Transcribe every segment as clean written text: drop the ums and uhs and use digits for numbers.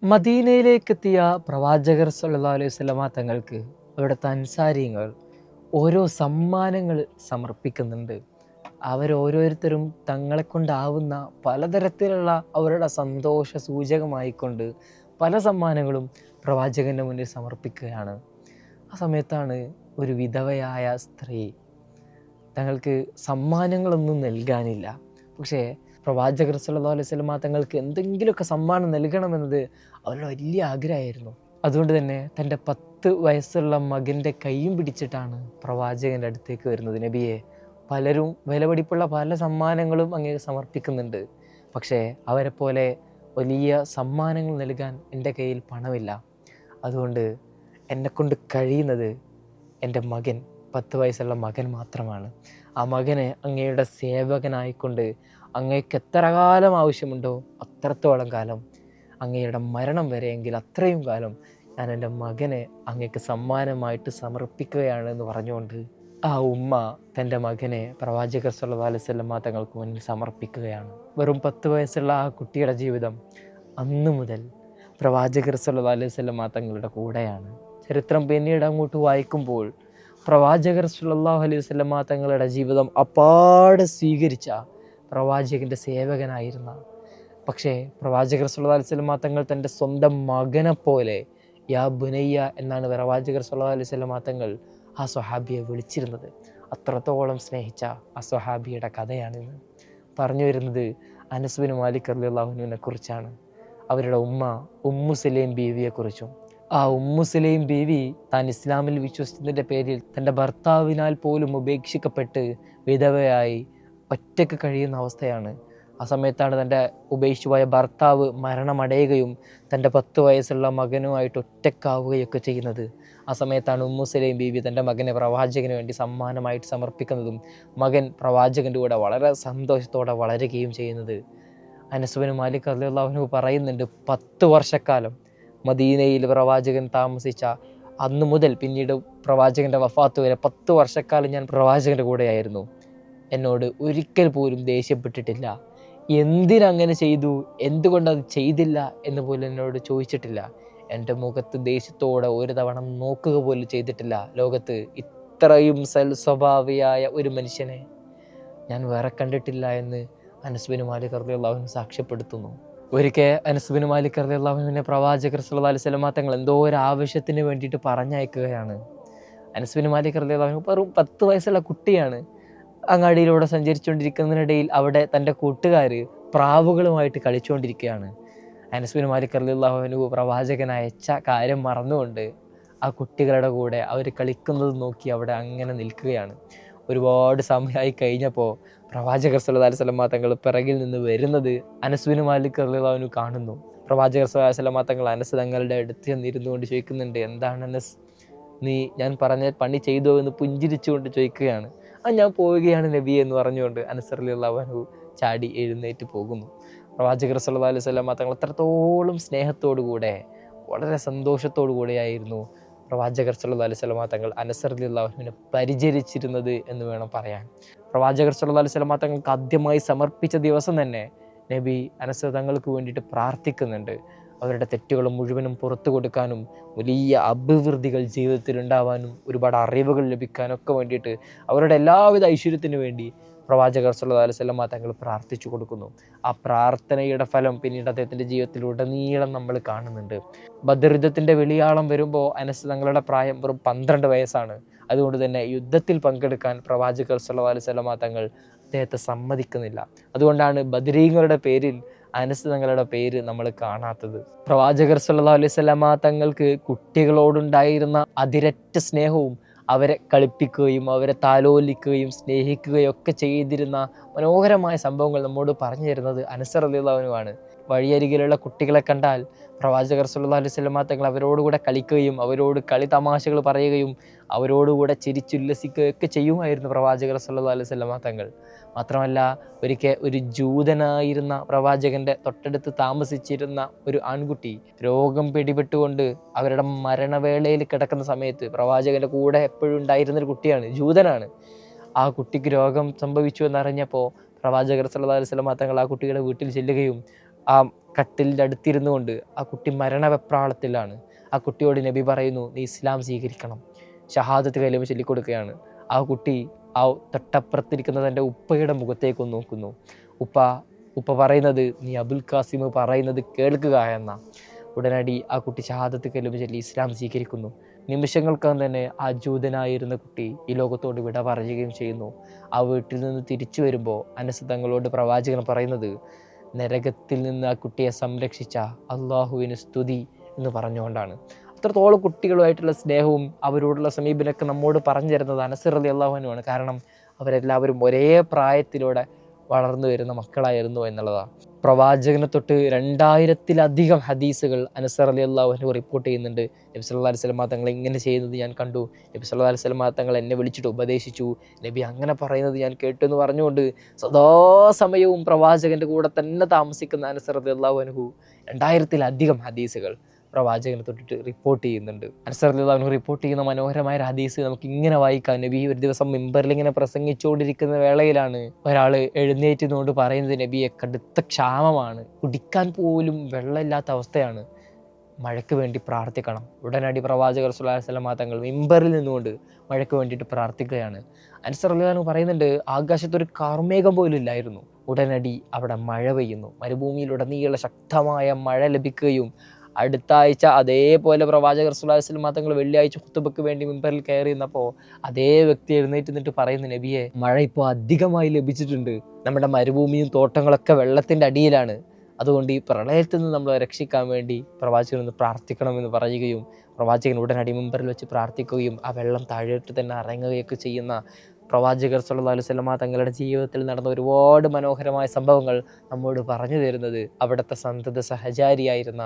മദീനയിലേക്കെത്തിയ പ്രവാചകർ സല്ലല്ലാഹു അലൈഹി വസല്ലമ തങ്ങൾക്ക് അവിടുത്തെ അൻസാരിങ്ങൾ ഓരോ സമ്മാനങ്ങൾ സമർപ്പിക്കുന്നുണ്ട്. അവരോരോരുത്തരും തങ്ങളെ കൊണ്ടാവുന്ന പലതരത്തിലുള്ള അവരുടെ സന്തോഷ സൂചകമായിക്കൊണ്ട് പല സമ്മാനങ്ങളും പ്രവാചകൻ്റെ മുന്നിൽ സമർപ്പിക്കുകയാണ്. ആ സമയത്താണ് ഒരു വിധവയായ സ്ത്രീ, തങ്ങൾക്ക് സമ്മാനങ്ങളൊന്നും നൽകാനില്ല, പക്ഷേ പ്രവാചകർ സല്ലല്ലാഹു അലൈഹി വസല്ലമ തങ്ങൾക്ക് എന്തെങ്കിലുമൊക്കെ സമ്മാനം നൽകണമെന്നത് അവരുടെ വലിയ ആഗ്രഹമായിരുന്നു. അതുകൊണ്ട് തന്നെ തൻ്റെ 10 വയസ്സുള്ള മകൻ്റെ കൈയും പിടിച്ചിട്ടാണ് പ്രവാചകൻ്റെ അടുത്തേക്ക് വരുന്നത്. നബിയെ, പലരും വിലപിടിപ്പുള്ള പല സമ്മാനങ്ങളും അങ്ങേക്ക് സമർപ്പിക്കുന്നുണ്ട്, പക്ഷേ അവരെ പോലെ വലിയ സമ്മാനങ്ങൾ നൽകാൻ എൻ്റെ കയ്യിൽ പണമില്ല. അതുകൊണ്ട് എന്നെക്കൊണ്ട് കഴിയുന്നത് എൻ്റെ മകൻ, 10 വയസ്സുള്ള മകൻ മാത്രമാണ്. ആ മകനെ അങ്ങയുടെ സേവകനായിക്കൊണ്ട് അങ്ങേക്ക് എത്ര കാലം ആവശ്യമുണ്ടോ അത്രത്തോളം കാലം, അങ്ങയുടെ മരണം വരെയെങ്കിൽ അത്രയും കാലം ഞാൻ എൻ്റെ മകനെ അങ്ങേക്ക് സമ്മാനമായിട്ട് സമർപ്പിക്കുകയാണ് എന്ന് പറഞ്ഞുകൊണ്ട് ആ ഉമ്മ തൻ്റെ മകനെ പ്രവാചകർ സല്ലല്ലാഹു അലൈഹി വസല്ലമ തങ്ങൾക്ക് മുന്നിൽ സമർപ്പിക്കുകയാണ്. വെറും 10 വയസ്സുള്ള ആ കുട്ടിയുടെ ജീവിതം അന്നു മുതൽ പ്രവാചകർ സല്ലല്ലാഹു അലൈഹി വസല്ലമ തങ്ങളുടെ കൂടെയാണ്. ചരിത്രം പിന്നീട് അങ്ങോട്ട് വായിക്കുമ്പോൾ പ്രവാചകർ സല്ലല്ലാഹു അലൈഹി വസല്ലമ തങ്ങളുടെ ജീവിതം അപ്പാടെ സ്വീകരിച്ച പ്രവാചകൻ്റെ സേവകനായിരുന്ന, പക്ഷേ പ്രവാചകർ സല്ലല്ലാഹു അലൈഹി വസല്ലമ തങ്ങൾ തൻ്റെ സ്വന്തം മകനെ പോലെ യാ ബുനയ്യ എന്നാണ് പ്രവാചകർ സല്ലല്ലാഹു അലൈഹി വസല്ലമ തങ്ങൾ ആ സ്വഹാബിയെ വിളിച്ചിരുന്നത്. അത്രത്തോളം സ്നേഹിച്ച ആ സ്വഹാബിയുടെ കഥയാണിന്ന് പറഞ്ഞു വരുന്നത്. അനസ് ബിൻ മാലിക് റളിയല്ലാഹു അൻഹുവിനെ കുറിച്ചാണ്, അവരുടെ ഉമ്മ ഉമ്മു സുലൈം ബീവിയെക്കുറിച്ചും. ആ ഉമ്മു സുലൈം ബീവി താൻ ഇസ്ലാമിൽ വിശ്വസിച്ചതിൻ്റെ പേരിൽ തൻ്റെ ഭർത്താവിനാൽ പോലും ഉപേക്ഷിക്കപ്പെട്ട് വിധവയായി ഒറ്റയ്ക്ക് കഴിയുന്ന അവസ്ഥയാണ്. ആ സമയത്താണ് തൻ്റെ ഉപേക്ഷിച്ചുപോയ ഭർത്താവ് മരണമടയുകയും തൻ്റെ 10 വയസ്സുള്ള മകനുമായിട്ട് ഒറ്റക്കാവുകയൊക്കെ ചെയ്യുന്നത്. ആ സമയത്താണ് ഉമ്മു സുലൈം ബീവി തൻ്റെ മകനെ പ്രവാചകന് വേണ്ടി സമ്മാനമായിട്ട് സമർപ്പിക്കുന്നതും മകൻ പ്രവാചകൻ്റെ കൂടെ വളരെ സന്തോഷത്തോടെ വളരുകയും ചെയ്യുന്നത്. അനസ് ബിൻ മാലിക് റളിയല്ലാഹു അൻഹു പറയുന്നുണ്ട്, 10 വർഷക്കാലം മദീനയിൽ പ്രവാചകൻ താമസിച്ച അന്നു മുതൽ പിന്നീട് പ്രവാചകൻ്റെ വഫാത്ത് വരെ 10 വർഷക്കാലം ഞാൻ പ്രവാചകൻ്റെ കൂടെയായിരുന്നു. എന്നോട് ഒരിക്കൽ പോലും ദേഷ്യപ്പെട്ടിട്ടില്ല, എന്തിനങ്ങനെ ചെയ്തു, എന്തുകൊണ്ടത് ചെയ്തില്ല എന്ന് പോലും എന്നോട് ചോദിച്ചിട്ടില്ല. എൻ്റെ മുഖത്ത് ദേഷ്യത്തോടെ ഒരു തവണ നോക്കുക പോലും ചെയ്തിട്ടില്ല. ലോകത്ത് ഇത്രയും സ്വഭാവിയായ ഒരു മനുഷ്യനെ ഞാൻ വേറെ കണ്ടിട്ടില്ല എന്ന് അനസ് ബിൻ മാലിക് റളിയല്ലാഹു അൻഹു സാക്ഷ്യപ്പെടുത്തുന്നു. ഒരിക്കൽ അനസ് ബിൻ മാലിക് റളിയല്ലാഹു അൻഹുവിനെ പ്രവാചകർ സല്ലല്ലാഹു അലൈഹി വസല്ലമ തങ്ങൾ എന്തോ ഒരു ആവശ്യത്തിന് വേണ്ടിയിട്ട് പറഞ്ഞയക്കുകയാണ്. അനസ് ബിൻ മാലിക് റളിയല്ലാഹു അൻഹു വെറും 10 വയസ്സുള്ള കുട്ടിയാണ്. അങ്ങാടിയിലൂടെ സഞ്ചരിച്ചുകൊണ്ടിരിക്കുന്നതിനിടയിൽ അവിടെ തൻ്റെ കൂട്ടുകാർ പ്രാവുകളുമായിട്ട് കളിച്ചുകൊണ്ടിരിക്കുകയാണ്. അനസ് ബിൻ മാലിക് റളിയല്ലാഹു അൻഹു പ്രവാചകൻ അയച്ച കാര്യം മറന്നുകൊണ്ട് ആ കുട്ടികളുടെ കൂടെ അവർ കളിക്കുന്നത് നോക്കി അവിടെ അങ്ങനെ നിൽക്കുകയാണ്. ഒരുപാട് സമയമായി കഴിഞ്ഞപ്പോൾ പ്രവാചകർ സല്ലല്ലാഹു അലൈഹി വസല്ലമ തങ്ങൾ പിറകിൽ നിന്ന് വരുന്നത് അനസ് ബിൻ മാലിക് റളിയല്ലാഹു അൻഹു കാണുന്നു. പ്രവാചകർ സല്ലല്ലാഹു അലൈഹി വസല്ലമ തങ്ങൾ അനസ് തങ്ങളുടെ അടുത്ത് ചെന്നിരുന്നുകൊണ്ട് ചോദിക്കുന്നുണ്ട്, എന്താണ് അനസ്, നീ ഞാൻ പറഞ്ഞ പണി ചെയ്തോ എന്ന് പുഞ്ചിരിച്ചുകൊണ്ട് ചോദിക്കുകയാണ്. ഞാൻ പോവുകയാണ് നബിയെ എന്ന് പറഞ്ഞുകൊണ്ട് അനസ് റളിയല്ലാഹു അൻഹു ചാടി എഴുന്നേറ്റ് പോകുന്നു. പ്രവാചകർ സല്ലല്ലാഹു അലൈഹി വസല്ലമ തങ്ങൾ അത്രത്തോളം സ്നേഹത്തോടു കൂടെ വളരെ സന്തോഷത്തോടു കൂടെയായിരുന്നു പ്രവാചകർ സല്ലല്ലാഹു അലൈഹി വസല്ലമ തങ്ങൾ അനസ് റളിയല്ലാഹു അൻഹുവിനെ പരിചരിച്ചിരുന്നത് എന്ന് വേണം പറയാൻ. പ്രവാചകർ സല്ലല്ലാഹു അലൈഹി വസല്ലമ തങ്ങൾക്ക് ആദ്യമായി സമർപ്പിച്ച ദിവസം തന്നെ നബി അനസ് തങ്ങൾക്ക് വേണ്ടിയിട്ട് പ്രാർത്ഥിക്കുന്നുണ്ട്. അവരുടെ തെറ്റുകൾ മുഴുവനും പുറത്തു കൊടുക്കാനും വലിയ അഭിവൃദ്ധികൾ ജീവിതത്തിൽ ഉണ്ടാവാനും ഒരുപാട് അറിവുകൾ ലഭിക്കാനൊക്കെ വേണ്ടിയിട്ട് അവരുടെ എല്ലാവിധ ഐശ്വര്യത്തിനു വേണ്ടി പ്രവാചകർ സല്ലല്ലാഹു അലൈഹി വസല്ലമ തങ്ങൾ പ്രാർത്ഥിച്ചു കൊടുക്കുന്നു. ആ പ്രാർത്ഥനയുടെ ഫലം പിന്നീട് അദ്ദേഹത്തിൻ്റെ ജീവിതത്തിൽ ഉടനീളം നമ്മൾ കാണുന്നുണ്ട്. ബദർ യുദ്ധത്തിൻ്റെ വെളിയാളം വരുമ്പോൾ അനസ് തങ്ങളുടെ പ്രായം വെറും 12 വയസ്സാണ്. അതുകൊണ്ട് തന്നെ യുദ്ധത്തിൽ പങ്കെടുക്കാൻ പ്രവാചകർ സല്ലല്ലാഹു അലൈഹി വസല്ലമ തങ്ങൾ അദ്ദേഹത്തെ സമ്മതിക്കുന്നില്ല. അതുകൊണ്ടാണ് ബദരീങ്ങളുടെ പേരിൽ അനസ് തങ്ങളുടെ പേര് നമ്മൾ കാണാത്തത്. പ്രവാചകർ സല്ലല്ലാഹു അലൈഹി വസല്ലമ തങ്ങൾക്ക് കുട്ടികളോടുണ്ടായിരുന്ന അതിരറ്റ സ്നേഹവും അവരെ കളിപ്പിക്കുകയും അവരെ താലോലിക്കുകയും സ്നേഹിക്കുകയും ഒക്കെ ചെയ്തിരുന്ന മനോഹരമായ സംഭവങ്ങൾ നമ്മോട് പറഞ്ഞു തരുന്നത് അനസ് റളിയല്ലാഹു അൻഹു ആണ്. വഴിയരികിലുള്ള കുട്ടികളെ കണ്ടാൽ പ്രവാചകർ സല്ലല്ലാഹു അലൈഹി വസല്ലമ തങ്ങൾ അവരോടുകൂടെ കളിക്കുകയും അവരോട് കളി തമാശകൾ പറയുകയും അവരോടുകൂടെ ചിരിച്ചുല്ലസിക്കുകയൊക്കെ ചെയ്യുമായിരുന്നു പ്രവാചകർ സല്ലല്ലാഹു അലൈഹി വസല്ലമ തങ്ങൾ. മാത്രമല്ല, ഒരിക്കൽ ഒരു ജൂതനായിരുന്ന പ്രവാചകൻ്റെ തൊട്ടടുത്ത് താമസിച്ചിരുന്ന ഒരു ആൺകുട്ടി രോഗം പിടിപെട്ടുകൊണ്ട് അവരുടെ മരണവേളയിൽ കിടക്കുന്ന സമയത്ത് പ്രവാചകൻ്റെ കൂടെ എപ്പോഴും ഉണ്ടായിരുന്നൊരു കുട്ടിയാണ്, ജൂതനാണ്. ആ കുട്ടിക്ക് രോഗം സംഭവിച്ചു എന്നറിഞ്ഞപ്പോൾ പ്രവാചകർ സല്ലല്ലാഹു അലൈഹി വസല്ലമ തങ്ങൾ ആ കുട്ടിയുടെ വീട്ടിൽ ചെല്ലുകയും ആ കട്ടിലിൻ്റെ അടുത്തിരുന്നു കൊണ്ട് ആ കുട്ടി മരണവെപ്രാളത്തിലാണ്. ആ കുട്ടിയോട് നബി പറയുന്നു, നീ ഇസ്ലാം സ്വീകരിക്കണം. ഷഹാദത്ത് കലിമ ചൊല്ലിക്കൊടുക്കുകയാണ്. ആ കുട്ടി ആ തൊട്ടപ്പുറത്തിരിക്കുന്ന തൻ്റെ ഉപ്പയുടെ മുഖത്തേക്ക് നോക്കുന്നു. ഉപ്പ ഉപ്പ പറയുന്നത്, നീ അബുൽ ഖാസിം പറയുന്നത് കേൾക്കുക എന്ന. ഉടനടി ആ കുട്ടി ഷഹാദത്ത് കലിമ ചൊല്ലി ഇസ്ലാം സ്വീകരിക്കുന്നു. നിമിഷങ്ങൾക്കകം തന്നെ ആ ജൂതനായിരുന്ന കുട്ടി ഈ ലോകത്തോട് വിട പറയുകയും ചെയ്യുന്നു. ആ വീട്ടിൽ നിന്ന് തിരിച്ചു വരുമ്പോൾ അനസ് തങ്ങളോട് പ്രവാചകൻ പറയുന്നത്, നരകത്തിൽ നിന്ന് ആ കുട്ടിയെ സംരക്ഷിച്ച അള്ളാഹുവിന് സ്തുതി എന്ന് പറഞ്ഞുകൊണ്ടാണ്. അത്രത്തോളം കുട്ടികളുമായിട്ടുള്ള സ്നേഹവും അവരോടുള്ള സമീപനമൊക്കെ നമ്മോട് പറഞ്ഞു തരുന്നത് അനസ് റളിയല്ലാഹു അൻഹുവാണ്. കാരണം അവരെല്ലാവരും ഒരേ പ്രായത്തിലൂടെ വളർന്നു വരുന്ന മക്കളായിരുന്നു എന്നുള്ളതാണ്. പ്രവാചകനെ തൊട്ട് 2000-ലധികം ഹദീസുകൾ അനസ് റളിയല്ലാഹു അൻഹു റിപ്പോർട്ട് ചെയ്യുന്നുണ്ട്. നബി സല്ലല്ലാഹു അലൈഹി വസല്ലം തങ്ങൾ ഇങ്ങനെ ചെയ്യുന്നത് ഞാൻ കണ്ടു, നബി സല്ലല്ലാഹു അലൈഹി വസല്ലം തങ്ങൾ എന്നെ വിളിച്ചിട്ട് ഉപദേശിച്ചു, നബി അങ്ങനെ പറയുന്നത് ഞാൻ കേട്ടു എന്ന് പറഞ്ഞുകൊണ്ട് സദാസമയവും പ്രവാചകൻ്റെ കൂടെ തന്നെ താമസിക്കുന്ന അനസ് റളിയല്ലാഹു അൻഹു 2000-ലധികം ഹദീസുകൾ പ്രവാചകനെ തൊട്ടിട്ട് റിപ്പോർട്ട് ചെയ്യുന്നുണ്ട്. അനസ് റളിയല്ലാഹു അൻഹു റിപ്പോർട്ട് ചെയ്യുന്ന മനോഹരമായ ഒരു ഹദീസ് നമുക്ക് ഇങ്ങനെ വായിക്കാം. നബി ഒരു ദിവസം മിമ്പറിൽ ഇങ്ങനെ പ്രസംഗിച്ചുകൊണ്ടിരിക്കുന്ന വേളയിലാണ് ഒരാൾ എഴുന്നേറ്റുകൊണ്ട് പറയുന്നത്, നബിയെ കടുത്ത ക്ഷാമമാണ്, കുടിക്കാൻ പോലും വെള്ളമില്ലാത്ത അവസ്ഥയാണ്, മഴയ്ക്ക് വേണ്ടി പ്രാർത്ഥിക്കണം. ഉടനടി പ്രവാചകർ സ്വല്ലല്ലാഹു അലൈഹി വസല്ലം തങ്ങൾ മിമ്പറിൽ നിന്നുകൊണ്ട് മഴയ്ക്ക് വേണ്ടിയിട്ട് പ്രാർത്ഥിക്കുകയാണ്. അനസ് റളിയല്ലാഹു അൻഹു പറയുന്നുണ്ട്, ആകാശത്തൊരു കാർമേഘം പോലും ഇല്ലായിരുന്നു. ഉടനടി അവിടെ മഴ പെയ്യുന്നു. മരുഭൂമിയിലുടനീളം ശക്തമായ മഴ ലഭിക്കുകയും അടുത്ത ആഴ്ച അതേപോലെ പ്രവാചകർ സ്വല്ലല്ലാഹു അലൈഹി വസല്ലം തങ്ങൾ വെള്ളിയാഴ്ച ഖുതുബക്ക് വേണ്ടി മിമ്പറിൽ കയറി നിന്നപ്പോൾ അതേ വ്യക്തി എഴുന്നേറ്റ് നിന്നിട്ട് പറയുന്നു, നബിയെ മഴ ഇപ്പോൾ അധികമായി ലഭിച്ചിട്ടുണ്ട്, നമ്മുടെ മരുഭൂമിയും തോട്ടങ്ങളൊക്കെ വെള്ളത്തിൻ്റെ അടിയിലാണ്, അതുകൊണ്ട് ഈ പ്രളയത്തിൽ നിന്ന് നമ്മളെ രക്ഷിക്കാൻ വേണ്ടി പ്രവാചകൻ ഒന്ന് പ്രാർത്ഥിക്കണമെന്ന് പറയുകയും പ്രവാചകൻ ഉടനടി മിമ്പറിൽ വെച്ച് പ്രാർത്ഥിക്കുകയും ആ വെള്ളം താഴോട്ട് തന്നെ ഇറങ്ങുകയൊക്കെ ചെയ്യുന്ന പ്രവാചകർ സ്വല്ലല്ലാഹു അലൈഹി വസല്ലം തങ്ങളുടെ ജീവിതത്തിൽ നടന്ന ഒരുപാട് മനോഹരമായ സംഭവങ്ങൾ നമ്മോട് പറഞ്ഞു തരുന്നത് അവിടുത്തെ സന്തത സഹചാരിയായിരുന്ന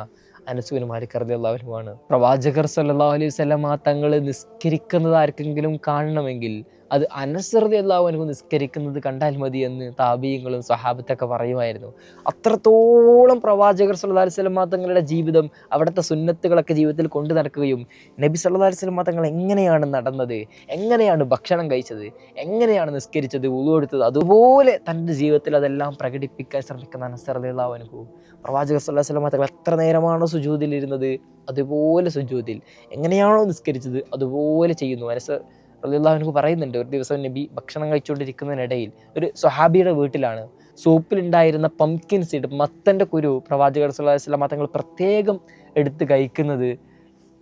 അനസ് ബിൻ മാലിക് റളിയല്ലാഹു അൻഹുവാണ്. പ്രവാചകർ സ്വല്ലല്ലാഹു അലൈഹി വസല്ലം തങ്ങൾ നിസ്കരിക്കുന്നത് ആർക്കെങ്കിലും കാണണമെങ്കിൽ അത് അനസ് റളിയല്ലാഹു അൻഹു നിസ്കരിക്കുന്നത് കണ്ടാൽ മതി എന്ന് താബീങ്ങളും സ്വഹാബത്തൊക്കെ പറയുമായിരുന്നു. അത്രത്തോളം പ്രവാചകർ സ്വല്ലല്ലാഹു അലൈഹി വസല്ലം തങ്ങളുടെ ജീവിതം, അവിടുത്തെ സുന്നത്തുകളൊക്കെ ജീവിതത്തിൽ കൊണ്ടു നടക്കുകയും നബി സല്ലല്ലാഹു അലൈഹി വസല്ലം തങ്ങൾ എങ്ങനെയാണ് നടന്നത്, എങ്ങനെയാണ് ഭക്ഷണം കഴിച്ചത്, എങ്ങനെയാണ് നിസ്കരിച്ചത്, വുളു എടുത്തത്, അതുപോലെ തൻ്റെ ജീവിതത്തിൽ അതെല്ലാം പ്രകടിപ്പിക്കാൻ ശ്രമിക്കുന്ന അനസ് റളിയല്ലാഹു അൻഹു. പ്രവാചകർ സ്വല്ലല്ലാഹു അലൈഹി വസല്ലം തങ്ങൾ എത്ര നേരമാണോ സുജൂദിലിരുന്നത് അതുപോലെ സുജൂദിൽ, എങ്ങനെയാണോ നിസ്കരിച്ചത് അതുപോലെ ചെയ്യുന്നു. അനസ് റളിയല്ലാഹു അൻഹു പറയുന്നുണ്ട്, ഒരു ദിവസം നബി ഭക്ഷണം കഴിച്ചുകൊണ്ടിരിക്കുന്നതിനിടയിൽ ഒരു സ്വഹാബിയുടെ വീട്ടിലാണ്. സൂപ്പിലുണ്ടായിരുന്ന പംകിൻ സീഡ്, മത്തൻ്റെ കുരു പ്രവാചകർ സ്വല്ലല്ലാഹു അലൈഹി വസല്ലം തങ്ങൾ പ്രത്യേകം എടുത്ത് കഴിക്കുന്നത്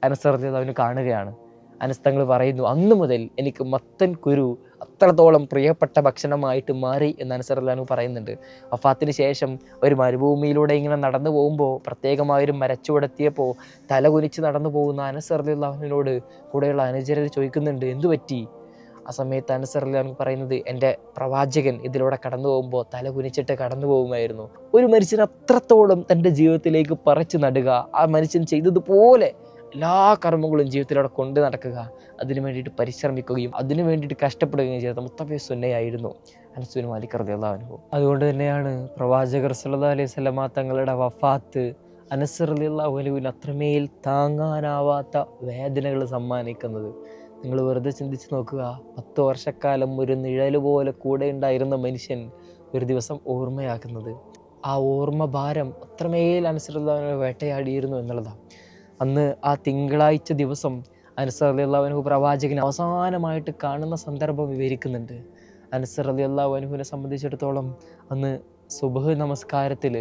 അനസ് റളിയല്ലാഹു അൻഹു കാണുകയാണ്. അനസ് തങ്ങൾ പറയുന്നു, അന്നു മുതൽ എനിക്ക് മത്തൻ കുരു അത്രത്തോളം പ്രിയപ്പെട്ട ഭക്ഷണമായിട്ട് മാറി എന്ന് അനസ് റളിയല്ലാഹു അൻഹു പറയുന്നുണ്ട്. വഫാത്തിന് ശേഷം ഒരു മരുഭൂമിയിലൂടെ ഇങ്ങനെ നടന്നു പോകുമ്പോൾ പ്രത്യേകമായൊരു മരച്ചുവടെത്തിയപ്പോൾ തല കുനിച്ച് നടന്നു പോകുന്ന അനസ് റളിയല്ലാഹു അൻഹുവിനോട് കൂടെയുള്ള അനുചരർ ചോദിക്കുന്നുണ്ട്, എന്തു പറ്റി? ആ സമയത്ത് അനസ് റളിയല്ലാഹു അൻഹു പറയുന്നത്, എൻ്റെ പ്രവാചകൻ ഇതിലൂടെ കടന്നു പോകുമ്പോൾ തല കുനിച്ചിട്ട് കടന്നു പോകുമായിരുന്നു. ഒരു മനുഷ്യൻ അത്രത്തോളം തൻ്റെ ജീവിതത്തിലേക്ക് പറിച്ചു നടുക, ആ മനുഷ്യൻ ചെയ്തതുപോലെ എല്ലാ കർമ്മങ്ങളും ജീവിതത്തിലൂടെ കൊണ്ട് നടക്കുക, അതിനു വേണ്ടിയിട്ട് പരിശ്രമിക്കുകയും അതിനു വേണ്ടിയിട്ട് കഷ്ടപ്പെടുകയും ചെയ്ത മുത്തബി സുന്നയായിരുന്നു അനസ് ബിൻ മാലിക് റളിയല്ലാഹു അൻഹു. അതുകൊണ്ട് തന്നെയാണ് പ്രവാചകർ സ്വല്ലല്ലാഹു അലൈഹി വസല്ലം തങ്ങളുടെ വഫാത്ത് അനസ് റളിയല്ലാഹു അൻഹുവിന് അത്രമേൽ താങ്ങാനാവാത്ത വേദനകൾ സമ്മാനിക്കുന്നത്. നിങ്ങൾ വെറുതെ ചിന്തിച്ച് നോക്കുക, 10 വർഷക്കാലം ഒരു നിഴല് പോലെ കൂടെ ഉണ്ടായിരുന്ന മനുഷ്യൻ ഒരു ദിവസം ഓർമ്മയാക്കുന്നത്, ആ ഓർമ്മ ഭാരം അത്രമേൽ അനസ് റളിയല്ലാഹു അൻഹു വേട്ടയാടിയിരുന്നു എന്നുള്ളതാണ്. അന്ന് ആ തിങ്കളാഴ്ച ദിവസം അനസ് റളിയല്ലാഹു അൻഹു പ്രവാചകൻ അവസാനമായിട്ട് കാണുന്ന സന്ദർഭം വിവരിക്കുന്നുണ്ട്. അനസ് റളിയല്ലാഹു അൻഹുവിനെ സംബന്ധിച്ചിടത്തോളം അന്ന് സുബ്ഹ് നമസ്കാരത്തിൽ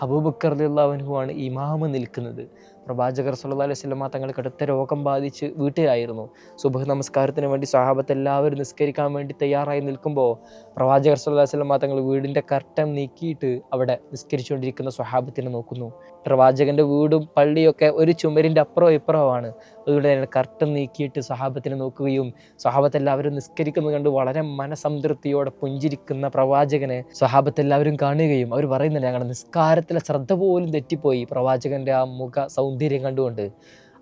അബൂബക്കർ റളിയല്ലാഹു അൻഹു ആണ് ഇമാമ് നിൽക്കുന്നത്. പ്രവാചകർ സ്വല്ലല്ലാഹു അലൈഹി വസല്ലം തങ്ങൾ കടുത്ത രോഗം ബാധിച്ച് വീട്ടിലായിരുന്നു. സുബ്ഹ് നമസ്കാരത്തിന് വേണ്ടി സ്വഹാബത്ത് എല്ലാവരും നിസ്കരിക്കാൻ വേണ്ടി തയ്യാറായി നിൽക്കുമ്പോൾ പ്രവാചകർ സ്വല്ലല്ലാഹു അലൈഹി വസല്ലം തങ്ങൾ വീടിൻ്റെ കർട്ടൻ നീക്കിയിട്ട് അവിടെ നിസ്കരിച്ചുകൊണ്ടിരിക്കുന്ന സ്വഹാബത്തിനെ നോക്കുന്നു. പ്രവാചകൻ്റെ വീടും പള്ളിയൊക്കെ ഒരു ചുമരിൻ്റെ അപ്പുറവും ഇപ്പുറവുമാണ്. അതുകൊണ്ട് തന്നെ കർട്ടൻ നീക്കിയിട്ട് സ്വഹാബത്തിനെ നോക്കുകയും സ്വഹാബത്ത് എല്ലാവരും നിസ്കരിക്കുന്നത് കണ്ട് വളരെ മനസംതൃപ്തിയോടെ പുഞ്ചിരിക്കുന്ന പ്രവാചകനെ സ്വഹാബത്ത് എല്ലാവരും കാണുകയും അവർ പറയുന്നില്ല, ഞങ്ങളുടെ നിസ്കാരത്തിലെ ശ്രദ്ധ പോലും തെറ്റിപ്പോയി പ്രവാചകൻ്റെ ആ മുഖ സൗന്ദര്യം കണ്ടുകൊണ്ട്.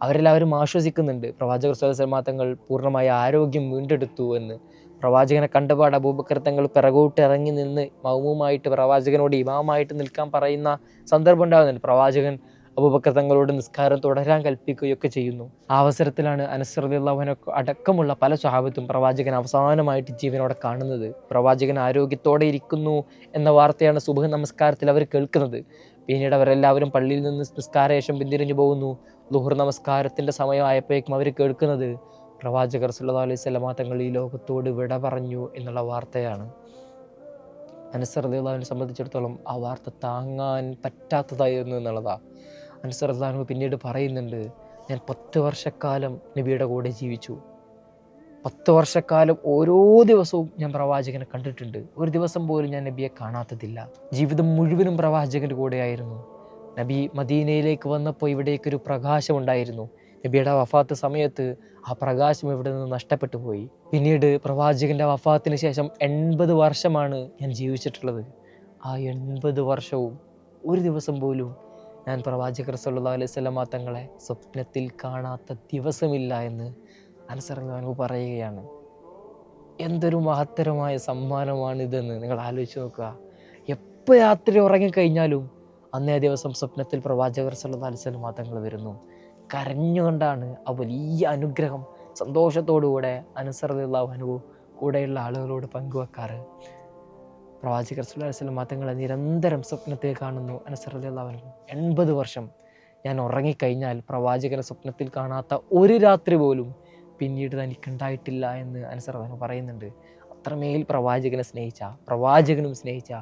അവരെല്ലാവരും ആശ്വസിക്കുന്നുണ്ട്, പ്രവാചകർ സ്വല്ലല്ലാഹു അലൈഹി വസല്ലം തങ്ങൾ പൂർണ്ണമായ ആരോഗ്യം വീണ്ടെടുത്തു എന്ന്. പ്രവാചകനെ കണ്ടപാട് അബൂബക്കർ തങ്ങൾ പിറകോട്ട് ഇറങ്ങി നിന്ന് മൗമുമായിട്ട് പ്രവാചകനോട് ഇമാമായിട്ട് നിൽക്കാൻ പറയുന്ന സന്ദർഭം ഉണ്ടാകുന്നുണ്ട്. പ്രവാചകൻ അബൂബക്കർ തങ്ങളോട് നിസ്കാരം തുടരാൻ കൽപ്പിക്കുകയൊക്കെ ചെയ്യുന്നു. ആ അവസരത്തിലാണ് അനസ് റളിയല്ലാഹു അൻഹു അടക്കമുള്ള പല സ്വഹാബത്തും പ്രവാചകൻ അവസാനമായിട്ട് ജീവനോടെ കാണുന്നത്. പ്രവാചകൻ ആരോഗ്യത്തോടെ ഇരിക്കുന്നു എന്ന വാർത്തയാണ് സുബ്ഹ് നമസ്കാരത്തിൽ അവർ കേൾക്കുന്നത്. പിന്നീട് അവരെല്ലാവരും പള്ളിയിൽ നിന്ന് നിസ്കാരശേഷം പിന്തിരിഞ്ഞു പോകുന്നു. ളുഹർ നമസ്കാരത്തിൻ്റെ സമയമായപ്പോഴേക്കും അവർ കേൾക്കുന്നത് പ്രവാചകർ സല്ലല്ലാഹു അലൈഹി വസല്ലമ തങ്ങൾ ഈ ലോകത്തോട് വിട പറഞ്ഞു എന്നുള്ള വാർത്തയാണ്. അനസ് റളിയല്ലാഹു അൻഹുവിനെ സംബന്ധിച്ചിടത്തോളം ആ വാർത്ത താങ്ങാൻ പറ്റാത്തതായിരുന്നു എന്നുള്ളതാണ്. അനസ് റളിയല്ലാഹു അൻഹു പിന്നീട് പറയുന്നുണ്ട്, ഞാൻ 10 വർഷക്കാലം നബിയുടെ കൂടെ ജീവിച്ചു. 10 വർഷക്കാലം ഓരോ ദിവസവും ഞാൻ പ്രവാചകനെ കണ്ടിട്ടുണ്ട്. ഒരു ദിവസം പോലും ഞാൻ നബിയെ കാണാത്തതില്ല. ജീവിതം മുഴുവനും പ്രവാചകൻ്റെ കൂടെയായിരുന്നു. നബി മദീനയിലേക്ക് വന്നപ്പോൾ ഇവിടേക്കൊരു പ്രകാശം ഉണ്ടായിരുന്നു. നബിയുടെ വഫാത്ത് സമയത്ത് ആ പ്രകാശം ഇവിടെ നിന്ന് നഷ്ടപ്പെട്ടു പോയി. പിന്നീട് പ്രവാചകൻ്റെ വഫാത്തിന് ശേഷം 80 വർഷമാണ് ഞാൻ ജീവിച്ചിട്ടുള്ളത്. ആ 80 വർഷവും ഒരു ദിവസം പോലും ഞാൻ പ്രവാചകർ സല്ലല്ലാഹു അലൈഹി വസല്ലമ തങ്ങളെ സ്വപ്നത്തിൽ കാണാത്ത ദിവസമില്ല എന്ന് അനസ് റളിയല്ലാഹു അൻഹു പറയുകയാണ്. എന്തൊരു മഹത്തരമായ സമ്മാനമാണിതെന്ന് നിങ്ങൾ ആലോചിച്ച് നോക്കുക. എപ്പോൾ രാത്രി ഉറങ്ങിക്കഴിഞ്ഞാലും അന്നേ ദിവസം സ്വപ്നത്തിൽ പ്രവാചകർ സല്ലല്ലാഹു അലൈഹി വസല്ലമ തങ്ങൾ വരുന്നു. കരഞ്ഞുകൊണ്ടാണ് ആ വലിയ അനുഗ്രഹം സന്തോഷത്തോടുകൂടെ അനസ് റളിയല്ലാഹു അൻഹു കൂടെയുള്ള ആളുകളോട് പങ്കുവെക്കാറ്. പ്രവാചകർ സല്ലല്ലാഹു അലൈഹി വസല്ലമ തങ്ങളെ നിരന്തരം സ്വപ്നത്തിൽ കാണുന്നു അനസ് റളിയല്ലാഹു അൻഹു. 80 വർഷം ഞാൻ ഉറങ്ങിക്കഴിഞ്ഞാൽ പ്രവാചകനെ സ്വപ്നത്തിൽ കാണാത്ത ഒരു രാത്രി പോലും പിന്നീട് തനിക്കുണ്ടായിട്ടില്ല എന്ന് അനസ് റളിയല്ലാഹു അൻഹു പറയുന്നുണ്ട്. അത്രമേൽ പ്രവാചകനെ സ്നേഹിച്ച, പ്രവാചകനും സ്നേഹിച്ച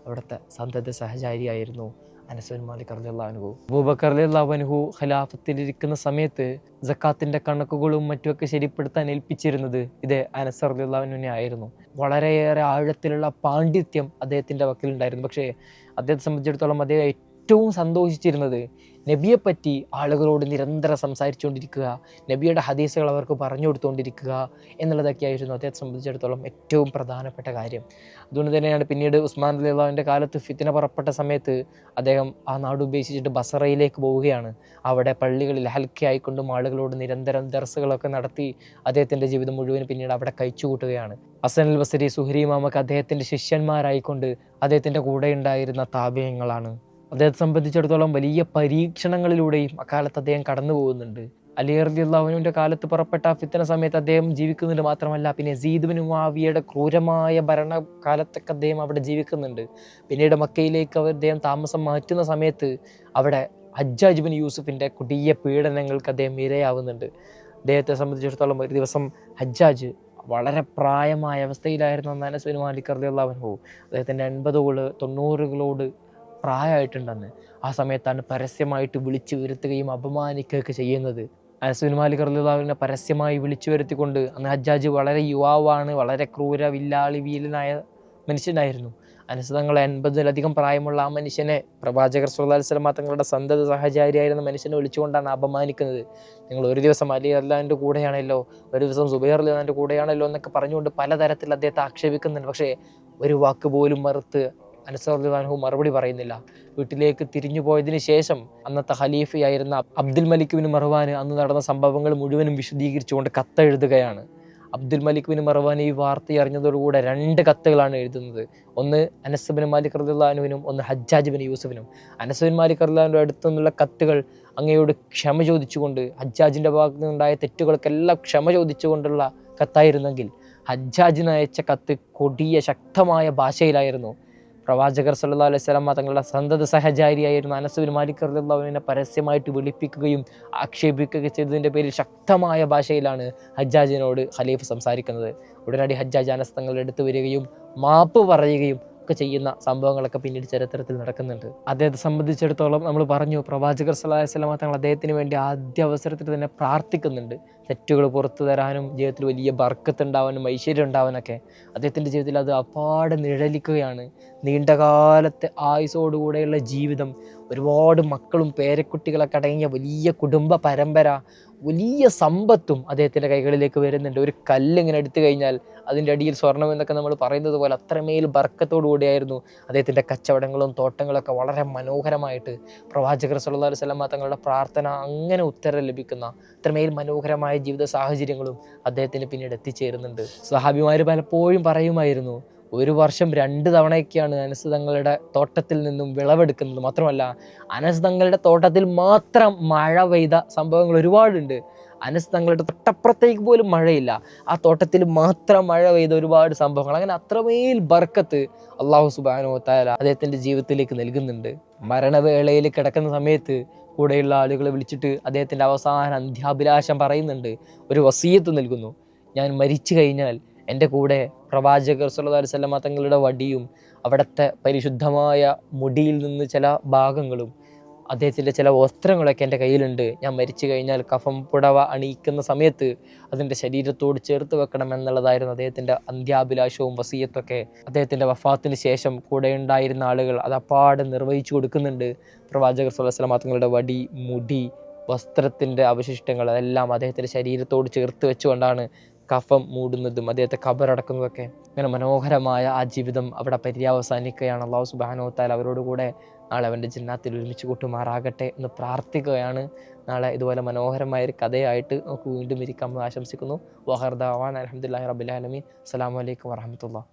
അവിടുത്തെ സന്തത സഹചാരിയായിരുന്നു അനസ് ബിൻ മാലിക് റളിയല്ലാഹു അൻഹു. അബൂബക്കർ റളിയല്ലാഹു അൻഹു ഖിലാഫത്തിലിരിക്കുന്ന സമയത്ത് സക്കാത്തിൻ്റെ കണക്കുകളും മറ്റുമൊക്കെ ശരിപ്പെടുത്താൻ ഏൽപ്പിച്ചിരുന്നത് ഇതേ അനസ് റളിയല്ലാഹു അൻഹുവിനെ ആയിരുന്നു. വളരെയേറെ ആഴത്തിലുള്ള പാണ്ഡിത്യം അദ്ദേഹത്തിൻ്റെ വക്കിലുണ്ടായിരുന്നു. പക്ഷേ അദ്ദേഹത്തെ സംബന്ധിച്ചിടത്തോളം അദ്ദേഹം ഏറ്റവും സന്തോഷിച്ചിരുന്നത് നബിയെപ്പറ്റി ആളുകളോട് നിരന്തരം സംസാരിച്ചുകൊണ്ടിരിക്കുക, നബിയുടെ ഹദീസുകൾ അവർക്ക് പറഞ്ഞു കൊടുത്തുകൊണ്ടിരിക്കുക എന്നുള്ളതൊക്കെയായിരുന്നു അദ്ദേഹത്തെ സംബന്ധിച്ചിടത്തോളം ഏറ്റവും പ്രധാനപ്പെട്ട കാര്യം. അതുകൊണ്ട് തന്നെയാണ് പിന്നീട് ഉസ്മാൻ റളിയല്ലാഹുവിൻ്റെ കാലത്ത് ഫിത്ന പുറപ്പെട്ട സമയത്ത് അദ്ദേഹം ആ നാട് ഉപേക്ഷിച്ചിട്ട് ബസറയിലേക്ക് പോവുകയാണ്. അവിടെ പള്ളികളിൽ ഹൽക്കയായിക്കൊണ്ടും ആളുകളോട് നിരന്തരം ദർസുകളൊക്കെ നടത്തി അദ്ദേഹത്തിൻ്റെ ജീവിതം മുഴുവൻ പിന്നീട് അവിടെ കഴിച്ചു കൂട്ടുകയാണ്. ഹസൻ അൽ ബസരി, സുഹരി ഇമാമൊക്കെ അദ്ദേഹത്തിൻ്റെ ശിഷ്യന്മാരായിക്കൊണ്ട് അദ്ദേഹത്തിൻ്റെ കൂടെ ഉണ്ടായിരുന്ന താബിഈങ്ങളാണ്. അദ്ദേഹത്തെ സംബന്ധിച്ചിടത്തോളം വലിയ പരീക്ഷണങ്ങളിലൂടെയും അക്കാലത്ത് അദ്ദേഹം കടന്നു പോകുന്നുണ്ട്. അലി റളിയല്ലാഹു അൻഹുവിൻ്റെ കാലത്ത് പുറപ്പെട്ട ഫിത്ന സമയത്ത് അദ്ദേഹം ജീവിക്കുന്നുണ്ട്. മാത്രമല്ല പിന്നെ യസീദ് ബിൻ മുആവിയയുടെ ക്രൂരമായ ഭരണകാലത്തൊക്കെ അദ്ദേഹം അവിടെ ജീവിക്കുന്നുണ്ട്. പിന്നീട് മക്കയിലേക്ക് അദ്ദേഹം താമസം മാറ്റുന്ന സമയത്ത് അവിടെ ഹജ്ജാജ് ബിൻ യൂസുഫിൻ്റെ കൊടിയ പീഡനങ്ങൾക്ക് അദ്ദേഹം ഇരയാവുന്നുണ്ട്. അദ്ദേഹത്തെ സംബന്ധിച്ചിടത്തോളം ഒരു ദിവസം ഹജ്ജാജ് വളരെ പ്രായമായ അവസ്ഥയിലായിരുന്നു അനസ് ബിൻ മാലിക് റളിയല്ലാഹു അൻഹു. അദ്ദേഹത്തിൻ്റെ 80-90 പ്രായമായിട്ടുണ്ടെന്ന്. ആ സമയത്താണ് പരസ്യമായിട്ട് വിളിച്ചു വരുത്തുകയും അപമാനിക്കുകയൊക്കെ ചെയ്യുന്നത്. അനസ് ബിൻ മാലിക് റളിയല്ലാഹു അൻഹുവിനെ പരസ്യമായി വിളിച്ചു വരുത്തിക്കൊണ്ട്, അന്ന് ഹജ്ജാജ് വളരെ യുവാവാണ്, വളരെ ക്രൂര വില്ലാളി വീരനായ മനുഷ്യനായിരുന്നു. അനസ് തങ്ങളെ 80-ലധികം പ്രായമുള്ള ആ മനുഷ്യനെ പ്രവാചകർ സല്ലല്ലാഹു അലൈഹി വസല്ലമ തങ്ങളുടെ സന്തത സഹചാരിയായിരുന്ന മനുഷ്യനെ വിളിച്ചുകൊണ്ടാണ് അപമാനിക്കുന്നത്. നിങ്ങൾ ഒരു ദിവസം അലി റളിയല്ലാഹുവിൻ്റെ കൂടെയാണല്ലോ, ഒരു ദിവസം സുബൈർ റളിയല്ലാഹുവിൻ്റെ കൂടെയാണല്ലോ എന്നൊക്കെ പറഞ്ഞുകൊണ്ട് പലതരത്തിൽ അദ്ദേഹത്തെ ആക്ഷേപിക്കുന്നുണ്ട്. പക്ഷേ ഒരു വാക്ക് പോലും മറുത്ത് അനസ് റളിയല്ലാഹു അൻഹു മറുപടി പറയുന്നില്ല. വീട്ടിലേക്ക് തിരിഞ്ഞു പോയതിന് ശേഷം അന്നത്തെ ഖലീഫയായിരുന്ന അബ്ദുൽ മലിക് ബിൻ മർവാൻ അന്ന് നടന്ന സംഭവങ്ങൾ മുഴുവനും വിശദീകരിച്ചുകൊണ്ട് കത്തെഴുതുകയാണ്. അബ്ദുൽ മലിക് ബിൻ മർവാൻ ഈ വാർത്ത അറിഞ്ഞതോടുകൂടെ 2 കത്തുകളാണ് എഴുതുന്നത്. ഒന്ന് അനസ് ബിൻ മാലിക് റളിയല്ലാഹു അൻഹുവിനും, ഒന്ന് ഹജ്ജാജ് ബിൻ യൂസുഫിനും. അനസ് ബിൻ മാലിക് റളിയല്ലാഹു അൻഹുവിൻ്റെ അടുത്തു നിന്നുള്ള കത്തുകൾ അങ്ങയോട് ക്ഷമ ചോദിച്ചുകൊണ്ട്, ഹജ്ജാജിൻ്റെ ഭാഗത്തു നിന്നുണ്ടായ തെറ്റുകൾക്കെല്ലാം ക്ഷമ ചോദിച്ചുകൊണ്ടുള്ള കത്തായിരുന്നെങ്കിൽ ഹജ്ജാജിന് അയച്ച കത്ത് കൊടിയ ശക്തമായ ഭാഷയിലായിരുന്നു. പ്രവാചകർ സല്ലല്ലാഹു അലൈഹി വസല്ലമ തങ്ങളുടെ സന്തത സഹചാരിയായിരുന്ന അനസ് ബിൻ മാലിക് റളിയല്ലാഹു അൻഹുവിനെ പരസ്യമായിട്ട് വിളിപ്പിക്കുകയും ആക്ഷേപിക്കുകയും ചെയ്തതിൻ്റെ പേരിൽ ശക്തമായ ഭാഷയിലാണ് ഹജ്ജാജിനോട് ഖലീഫ സംസാരിക്കുന്നത്. ഉടനടി ഹജ്ജാജ് അനസ് തങ്ങളുടെ അടുത്ത് വരികയും മാപ്പ് പറയുകയും ഒക്കെ ചെയ്യുന്ന സംഭവങ്ങളൊക്കെ പിന്നീട് ചരിത്രത്തിൽ നടക്കുന്നുണ്ട്. അദ്ദേഹത്തെ സംബന്ധിച്ചിടത്തോളം നമ്മൾ പറഞ്ഞു, പ്രവാചകർ സല്ലല്ലാഹു അലൈഹി വസല്ലമ തങ്ങൾ അദ്ദേഹത്തിന് വേണ്ടി ആദ്യ അവസരത്തിൽ തന്നെ പ്രാർത്ഥിക്കുന്നുണ്ട്. തെറ്റുകൾ പുറത്തു തരാനും ജീവിതത്തിൽ വലിയ ബർക്കത്ത് ഉണ്ടാവാനും ഐശ്വര്യം ഉണ്ടാവാനൊക്കെ. അദ്ദേഹത്തിൻ്റെ ജീവിതത്തിൽ അത് അപ്പാടെ നിഴലിക്കുകയാണ്. നീണ്ടകാലത്തെ ആയുസോടുകൂടെയുള്ള ജീവിതം, ഒരുപാട് മക്കളും പേരക്കുട്ടികളൊക്കെ അടങ്ങിയ വലിയ കുടുംബ പരമ്പര, വലിയ സമ്പത്തും അദ്ദേഹത്തിൻ്റെ കൈകളിലേക്ക് വരുന്നുണ്ട്. ഒരു കല്ലിങ്ങനെ എടുത്തു കഴിഞ്ഞാൽ അതിൻ്റെ അടിയിൽ സ്വർണം എന്നൊക്കെ നമ്മൾ പറയുന്നത് പോലെ അത്രമേൽ ബർക്കത്തോടു കൂടിയായിരുന്നു അദ്ദേഹത്തിൻ്റെ കച്ചവടങ്ങളും തോട്ടങ്ങളൊക്കെ വളരെ മനോഹരമായിട്ട് പ്രവാചകർ സല്ലല്ലാഹു അലൈഹി വസല്ലമ തങ്ങളുടെ പ്രാർത്ഥന അങ്ങനെ ഉത്തരം ലഭിക്കുന്ന അത്രമേൽ മനോഹരമായ ജീവിത സാഹചര്യങ്ങളും അദ്ദേഹത്തിന് പിന്നീട് എത്തിച്ചേരുന്നുണ്ട്. സ്വഹാബിമാർ പലപ്പോഴും പറയുമായിരുന്നു, ഒരു വർഷം 2 തവണയൊക്കെയാണ് അനസ് തങ്ങളുടെ തോട്ടത്തിൽ നിന്നും വിളവെടുക്കുന്നത്. മാത്രമല്ല അനസ് തങ്ങളുടെ തോട്ടത്തിൽ മാത്രം മഴ പെയ്ത സംഭവങ്ങൾ ഒരുപാടുണ്ട്. അനസ് തങ്ങളുടെ തൊട്ടപ്പുറത്തേക്ക് പോലും മഴയില്ല, ആ തോട്ടത്തിൽ മാത്രം മഴ പെയ്ത ഒരുപാട് സംഭവങ്ങൾ. അങ്ങനെ അത്രമേൽ ബർക്കത്ത് അള്ളാഹു സുബ്ഹാനഹു വ തആല അദ്ദേഹത്തിൻ്റെ ജീവിതത്തിലേക്ക് നൽകുന്നുണ്ട്. മരണവേളയിൽ കിടക്കുന്ന സമയത്ത് കൂടെയുള്ള ആളുകളെ വിളിച്ചിട്ട് അദ്ദേഹത്തിൻ്റെ അവസാന അന്ത്യാഭിലാഷം പറയുന്നുണ്ട്, ഒരു വസിയത്ത് നൽകുന്നു. ഞാൻ മരിച്ചു കഴിഞ്ഞാൽ എൻ്റെ കൂടെ പ്രവാചകർ സ്വല്ലല്ലാഹു അലൈഹി വസല്ലമ തങ്ങളുടെ വടിയും അവിടുത്തെ പരിശുദ്ധമായ മുടിയിൽ നിന്ന് ചില ഭാഗങ്ങളും അദ്ദേഹത്തിൻ്റെ ചില വസ്ത്രങ്ങളൊക്കെ എൻ്റെ കയ്യിലുണ്ട്. ഞാൻ മരിച്ചു കഴിഞ്ഞാൽ കഫം പുടവ അണിയിക്കുന്ന സമയത്ത് അതിൻ്റെ ശരീരത്തോട് ചേർത്ത് വെക്കണം എന്നുള്ളതായിരുന്നു അദ്ദേഹത്തിൻ്റെ അന്ത്യാഭിലാഷവും വസിയത്തൊക്കെ. അദ്ദേഹത്തിൻ്റെ വഫാത്തിന് ശേഷം കൂടെ ഉണ്ടായിരുന്ന ആളുകൾ അത് അപ്പാടെ നിർവഹിച്ചു കൊടുക്കുന്നുണ്ട്. പ്രവാചകർ സ്വല്ലല്ലാഹു അലൈഹി വസല്ലമ തങ്ങളുടെ വടി, മുടി, വസ്ത്രത്തിൻ്റെ അവശിഷ്ടങ്ങൾ അതെല്ലാം അദ്ദേഹത്തിൻ്റെ ശരീരത്തോട് ചേർത്ത് വെച്ചുകൊണ്ടാണ് കഫം മൂടുന്നതും അദ്ദേഹത്തെ ഖബറടക്കുന്നതൊക്കെ. അങ്ങനെ മനോഹരമായ ആ ജീവിതം അവിടെ പര്യവസാനിക്കുകയാണ്. അല്ലാഹു സുബ്ഹാനഹു വ തആല അവരോട് കൂടെ നാളെ അവൻ്റെ ജന്നാത്തിൽ ഒരുമിച്ച് കൂട്ടുമാറാകട്ടെ എന്ന് പ്രാർത്ഥിക്കുകയാണ്. നാളെ ഇതുപോലെ മനോഹരമായൊരു കഥയായിട്ട് നമുക്ക് വീണ്ടും ഇരിക്കാമെന്ന് ആശംസിക്കുന്നു. വആഖിറു ദഅ്വാനാ അൽഹംദുലില്ലാഹി റബ്ബിൽ ആലമീൻ. അസ്സലാമു അലൈക്കും വറഹ്മത്തുള്ളാഹി.